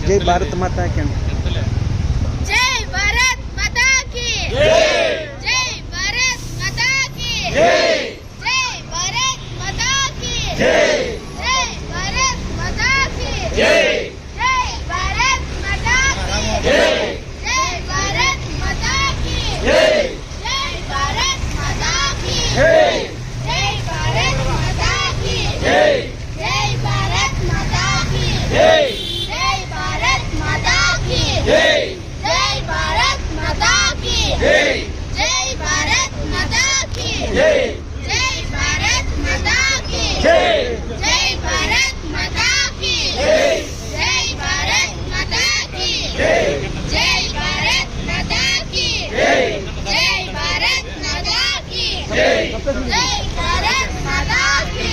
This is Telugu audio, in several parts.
जय भारत माता की जय भारत माता की जय भारत माता की जय भारत माता की जय भारत माता की जय भारत माता की जय भारत माता की जय भारत माता की जय भारत माता की जय भारत माता की जय भारत माता की जय भारत माता की जय भारत माता की जय भारत माता की जय भारत माता की जय भारत माता की जय भारत माता की जय भारत माता की जय भारत माता की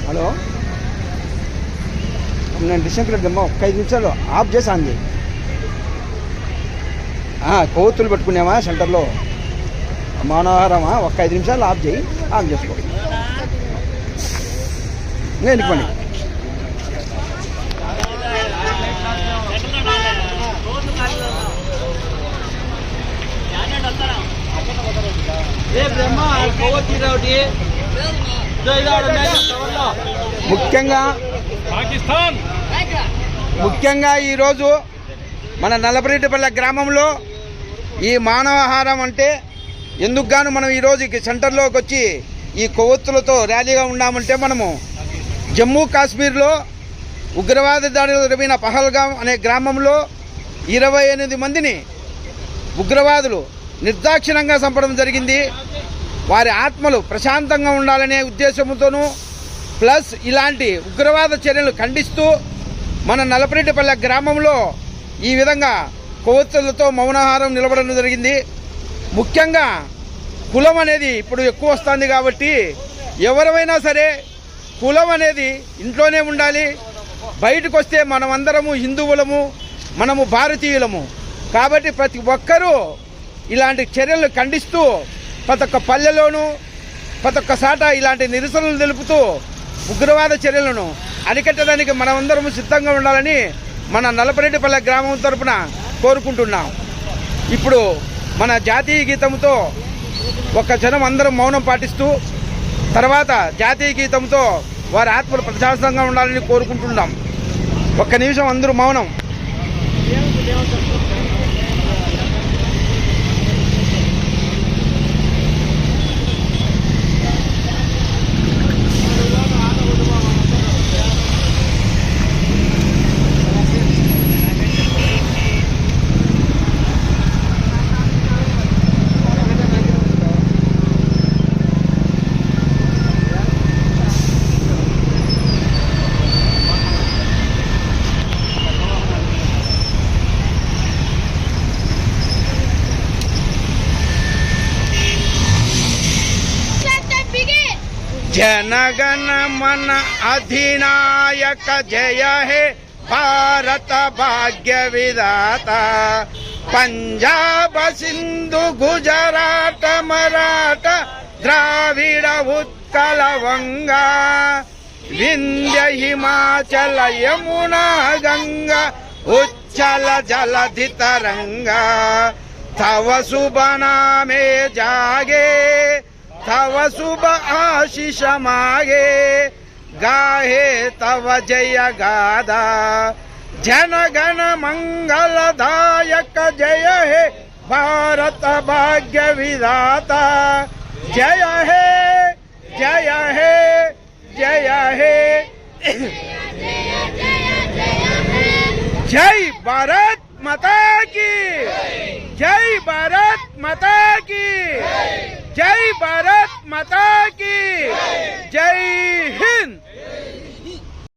హలో నేను డిస్టెంప్లేట్ దమ్మా ఒక 5 నిమిషాలు ఆఫ్ చేసి ఆన్ చేయి కొవ్వొత్తులు పెట్టుకున్నామా సెంటర్లో మానవహారమా ఒక 5 నిమిషాలు ఆఫ్ చేయి ఆఫ్ చేసుకో ఇంకా ఎన్నికోండి ముఖ్యంగా ఈరోజు మన నల్లపరెడ్డిపల్లె గ్రామంలో ఈ మానవాహారం అంటే ఎందుకు గాను మనం ఈరోజు సెంటర్లోకి వచ్చి ఈ కొవ్వొత్తులతో ర్యాలీగా ఉన్నామంటే మనము జమ్మూ కాశ్మీర్లో ఉగ్రవాద దాడులు జరిగిన పహల్గాం అనే గ్రామంలో 28 మందిని ఉగ్రవాదులు నిర్దాక్షిణ్యంగా చంపడం జరిగింది. వారి ఆత్మలు ప్రశాంతంగా ఉండాలనే ఉద్దేశంతోనూ ప్లస్ ఇలాంటి ఉగ్రవాద చర్యలు ఖండిస్తూ మన నల్లపరెడ్డిపల్లె గ్రామంలో ఈ విధంగా కొవ్వొత్తులతో మౌనాహారం నిలబడడం జరిగింది. ముఖ్యంగా కులం అనేది ఇప్పుడు ఎక్కువ వస్తుంది కాబట్టి ఎవరైనా సరే కులం అనేది ఇంట్లోనే ఉండాలి. బయటకు వస్తే మనమందరము హిందువులము, మనము భారతీయులము కాబట్టి ప్రతి ఒక్కరూ ఇలాంటి చర్యలను ఖండిస్తూ ప్రతి ఒక్క పల్లెలోనూ ప్రతి ఒక్క సాట ఇలాంటి నిరసనలు తెలుపుతూ ఉగ్రవాద చర్యలను అరికట్టడానికి మనమందరము సిద్ధంగా ఉండాలని మన నల్లపరెడ్డిపల్లె గ్రామం తరపున కోరుకుంటున్నాం. ఇప్పుడు మన జాతీయ గీతంతో ఒక జనం అందరం మౌనం పాటిస్తూ తర్వాత జాతీయ గీతంతో వారి ఆత్మలు ప్రశాంతంగా ఉండాలని కోరుకుంటున్నాం. ఒక్క నిమిషం అందరూ మౌనం. जनगण मन अधिनायक जय हे भारत भाग्य विधाता पंजाब सिंधु गुजरात मराठा द्राविड़ उत्कल वंगा विंध्य हिमाचल यमुना गंगा उच्चल जलधि तरंगा तव शुभ नामे जागे तव शुभ आशीष मागे गाहे तव जय गादा जनगण मंगलदायक जय हे भारत भाग्य विधाता जय हे जय हे जय हे जय भारत माता की जय भारत माता की जय भारत माता की जय हिंद।